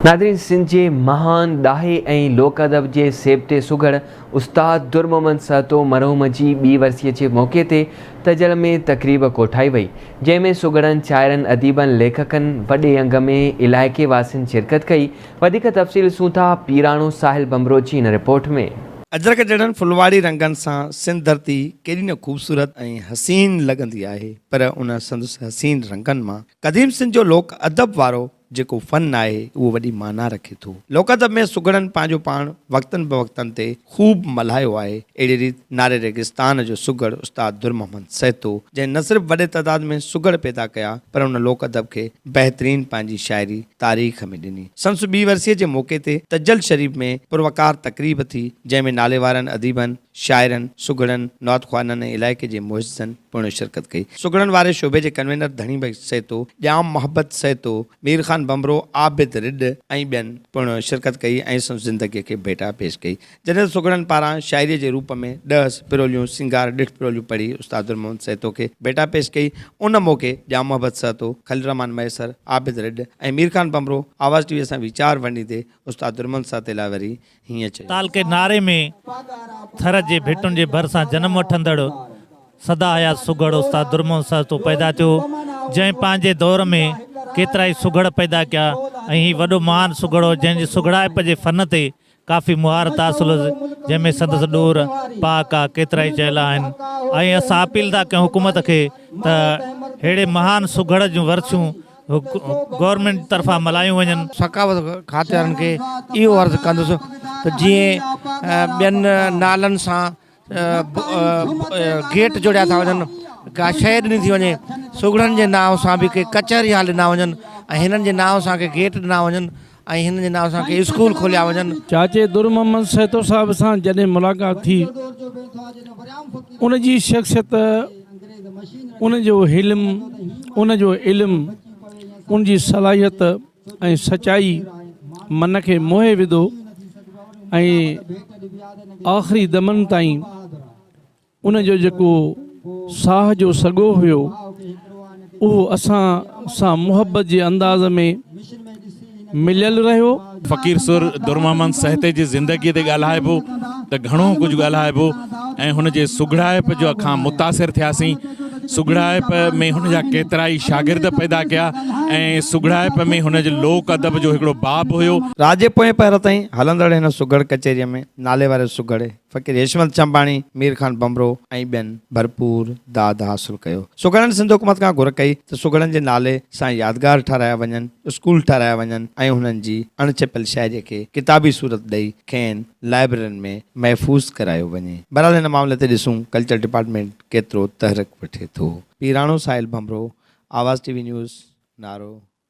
Nadreen, Sindh जे महान ॾाहे ऐं लोक अदब जे सेबते सुघड़ उस्ताद दुर मोहम्मद सहतो मरहूम जी 2 वरसीअ जे मौक़े ते तजल में तक़रीब कोठाई वई, जंहिंमें सुघड़नि शाइरनि अदीबनि लेखकनि वॾे अंग में इलाइक़े वासियुनि शिरकत कई। वधीक तफ़सील ॾिसूं था पीराणो साहिल बमरोची हिन रिपोर्ट में। अजरक जड़न फुलवाड़ी रंगन सां सिंध धरती केॾी न ख़ूबसूरत ऐं हसीन लॻंदी आहे, पर उन संदसि हसीन रंगनि मां क़दीम सिंध जो लोक अदब वारो जेको फ़न आहे उहो वॾी माना रखे थो। लोक अदब में सुघड़नि पंहिंजो पाण वक़्तनि बवक़्तनि ते ख़ूब मल्हायो आहे। अहिड़ी रीति नारे रेगिस्तान जो सुघड़ उस्ताद दुर मोहम्मद सहतो, जंहिं न सिर्फ़ वॾे तइदाद में सुघड़ पैदा कया, पर उन लोक अदब खे बहितरीन पंहिंजी शाइरी तारीख़ में ॾिनी। संदसि 2 वरसीअ जे मौक़े ते तजल शरीफ़ में पुरवकार तक़रीब थी, जंहिंमें नाले वारनि अदीबनि, शाइरनि, सुघड़नि, नौतख़्वाननि ऐं इलाइक़े जे मुअज़्ज़िज़नि पिणु शिरकत कई। सुघड़नि वारे शोबे जे कन्वीनर धणी भाई सहतो, ॼाम मोहब्बत सहतो, मीर खान बमरो, आबिद रिड ऐं ॿियनि पिणु शिरकत कई ऐं संदसि ज़िंदगीअ खे भेटा पेश कई। जॾहिं सुघड़नि पारां शाइरीअ जे रूप में 10 पिरोलियूं सिंगार ॾिठ पिरोलियूं पढ़ी उस्ताद दुर मोहम्मद सहतो खे भेटा पेश कई। उन मौक़े ॼाम मोहब्बत सहतो, खलील रहमान मैसर, आबिद रिड ऐं मीर खान बमरो आवाज़ टीवीअ सां वीचार वंडींदे उस्ताद दुर मोहम्मद सहतो लाइ वरी हीअं चयो। ताल के नारे में थर जे भिटुनि जे भरिसां जनम वठंदड़ सदा हयात सुघड़ उस्ताद दुर मोहम्मद सहतो पैदा थियो, जंहिं पंहिंजे दौर में केतिरा ई सुघड़ पैदा कया ऐं हीउ वॾो महान सुघड़ हो, जंहिंजे सुघड़ाइप जे फ़न ते काफ़ी मुहारत हासिल हुई, जंहिंमें संदसि ॾोर पाक आहे, केतिरा ई चयल आहिनि। ऐं असां अपील था कयूं हुकूमत खे त अहिड़े महान सुघड़ जूं वर्सियूं गवर्नमेंट तरफ़ां मल्हायूं वञनि। सकावत खातिरनि खे इहो अर्ज़ु कंदुसि त जीअं ॿियनि नालनि सां गेट जोड़िया था वञनि, का शइ ॾिनी थी वञे, सुघड़नि जे नाव सां बि के कचहरी हाल ॾिना वञनि ऐं हिननि जे नाव सां के गेट ॾिना वञनि ऐं हिननि जे नाव सां के स्कूल खोलिया वञनि। चाचे दुर मोहम्मद सहतो साहिब सां जॾहिं मुलाक़ात थी, उन जी शख़्सियत, उन जो इल्मु, उन जी सलाहियत ऐं सचाई मन खे मोहे विधो ऐं आख़िरी दमनि ताईं उन जो जेको साह जो सॻो हुयो उहो असां सां मुहबत जे अंदाज़ में मिलियल रहियो। फ़क़ीर सुर दुर मोहम्मद सहते जी ज़िंदगीअ ते ॻाल्हाइबो त घणो कुझु ॻाल्हाइबो ऐं हुन जे सुघड़ाइप जो खां मुतासिर थियासीं। सुघड़ाइप में हुन जा केतिरा ई शागिर्द पैदा कया ऐं सुघड़ाइप में हुन जे लोक अदब जो हिकिड़ो बाब हुयो। रात जे पोएं पहिर ताईं हलंदड़ हिन सुघड़ कचहरीअ में नाले वारे सुघड़ फ़क़ीर हेशमत चंबाणी, मीर खान बमरो ऐं ॿियनि भरपूर दाद हासिल कयो। सुघड़नि सिंध हुकूमत खां घुर कई त सुघड़नि जे नाले सां यादगार ठाराया वञनि, स्कूल ठाराया वञनि ऐं हुननि जी अणछपियल शाइरीअ खे किताबी सूरत ॾेई खेनि लाइब्रेरियुनि में महफ़ूज़ करायो वञे। बहरहाल हिन मामले ते ॾिसूं कल्चर डिपार्टमेंट केतिरो तहरीक वठे थो। पीराणो साहिल बमरो, आवाज़ टीवी न्यूज़, नारो।